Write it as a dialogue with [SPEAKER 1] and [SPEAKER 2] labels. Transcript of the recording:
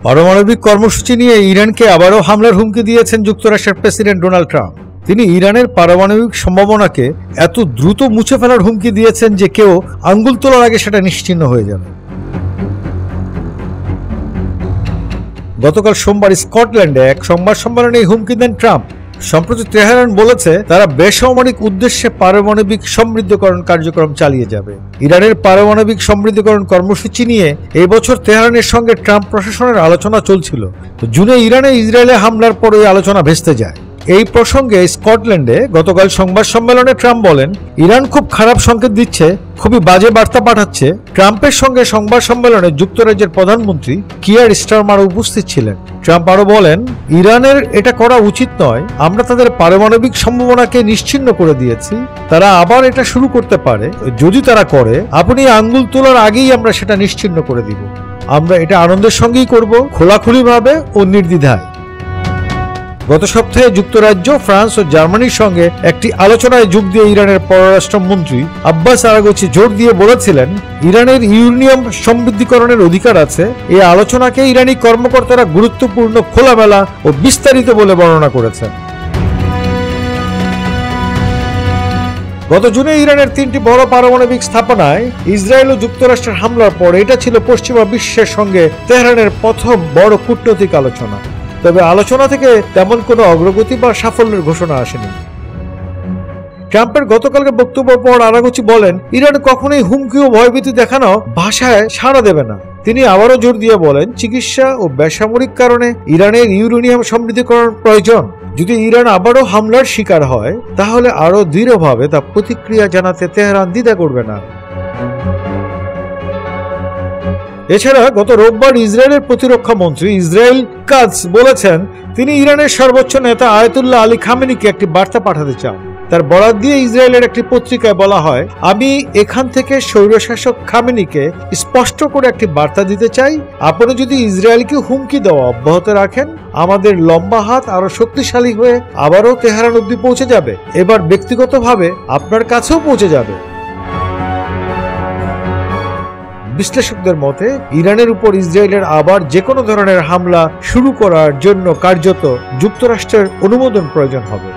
[SPEAKER 1] পারমাণবিক কর্মসূচি নিয়ে ইরানকে আবারও হামলার হুমকি দিয়েছেন যুক্তরাষ্ট্রের প্রেসিডেন্ট ডোনাল্ড ট্রাম্প। তিনি ইরানের পারমাণবিক সম্ভাবনাকে এত দ্রুত মুছে ফেলার হুমকি দিয়েছেন যে কেউ আঙ্গুল তোলার আগে সেটা নিশ্চিহ্ন হয়ে যাবে। গতকাল সোমবার স্কটল্যান্ডে এক সংবাদ সম্মেলনে এই হুমকি দেন ট্রাম্প। সম্প্রতি তেহরান বলেছে তারা বেসামরিক উদ্দেশ্যে পারমাণবিক সমৃদ্ধকরণ কার্যক্রম চালিয়ে যাবে। ইরানের পারমাণবিক সমৃদ্ধকরণ কর্মসূচি নিয়ে এই বছর তেহরানের সঙ্গে ট্রাম্প প্রশাসনের আলোচনা চলছিল। জুনে ইরানে ইসরায়েলে হামলার পর এই আলোচনা ভেস্তে যায়। এই প্রসঙ্গে স্কটল্যান্ডে গতকাল সংবাদ সম্মেলনে ট্রাম্প বলেন, ইরান খুব খারাপ সংকেত দিচ্ছে, খুবই বাজে বার্তা পাঠাচ্ছে। ট্রাম্পের সঙ্গে সংবাদ সম্মেলনে যুক্তরাজ্যের প্রধানমন্ত্রী কিয়ার স্টারমার উপস্থিত ছিলেন। ট্রাম্প আরো বলেন, ইরানের এটা করা উচিত নয়। আমরা তাদের পারমাণবিক সম্ভাবনাকে নিশ্চিহ্ন করে দিয়েছি। তারা আবার এটা শুরু করতে পারে। যদি তারা করে, আপনি আঙ্গুল তোলার আগেই আমরা সেটা নিশ্চিহ্ন করে দিব। আমরা এটা আনন্দের সঙ্গেই করব, খোলাখুলিভাবে ও নির্দ্বিধায়। গত সপ্তাহে যুক্তরাজ্য, ফ্রান্স ও জার্মানির সঙ্গে একটি আলোচনায় যোগ দিয়ে ইরানের পররাষ্ট্রমন্ত্রী আব্বাস আরাগচি জোর দিয়ে বলেছিলেন, ইরানের ইউরেনিয়াম সমৃদ্ধিকরণের অধিকার আছে। এই আলোচনাকে ইরানি কর্মকর্তারা গুরুত্বপূর্ণ, খোলামেলা ও বিস্তারিত বলে বর্ণনা করেছেন। গত জুনে ইরানের 3টি বড় পারমাণবিক স্থাপনায় ইসরায়েল ও যুক্তরাষ্ট্রের হামলার পর এটা ছিল পশ্চিমা বিশ্বের সঙ্গে তেহরানের প্রথম বড় কূটনৈতিক আলোচনা। তবে আলোচনা থেকে তেমন কোনো অগ্রগতি বা সাফল্যের ঘোষণা আসেনি। ট্রাম্পের গতকালকে বক্তব্য পর আরাগচি বলেন, ইরান কখনোই হুমকি ও ভয়ভীতি দেখানো ভাষায় সাড়া দেবে না। তিনি আবারও জোর দিয়ে বলেন, চিকিৎসা ও বেসামরিক কারণে ইরানের ইউরেনিয়াম সমৃদ্ধিকরণ প্রয়োজন। যদি ইরান আবারও হামলার শিকার হয়, তাহলে আরো দৃঢ়ভাবে তা প্রতিক্রিয়া জানাতে তেহরান দ্বিধা করবে না। এছাড়া গত রোববার ইসরায়েলের প্রতিরক্ষা মন্ত্রী ইসরায়েল কাটজ বলেছেন, তিনি ইরানের সর্বোচ্চ নেতা আয়াতুল্লাহ আলী খামেনিকে একটি বার্তা পাঠাতে চান। তার বরাত দিয়ে ইসরায়েলের একটি পত্রিকায় বলা হয়, আমি এখান থেকে স্বৈরশাসক খামেনিকে স্পষ্ট করে একটি বার্তা দিতে চাই, আপনি যদি ইসরায়েলকে হুমকি দেওয়া অব্যাহত রাখেন, আমাদের লম্বা হাত আরো শক্তিশালী হয়ে আবারও তেহরান অবধি পৌঁছে যাবে। এবার ব্যক্তিগতভাবে আপনার কাছেও পৌঁছে যাবে। বিশ্লেষকদের মতে, ইরানের উপর ইসরায়েলের আবার যে কোনো ধরনের হামলা শুরু করার জন্য কার্যত যুক্তরাষ্ট্রের অনুমোদন প্রয়োজন হবে।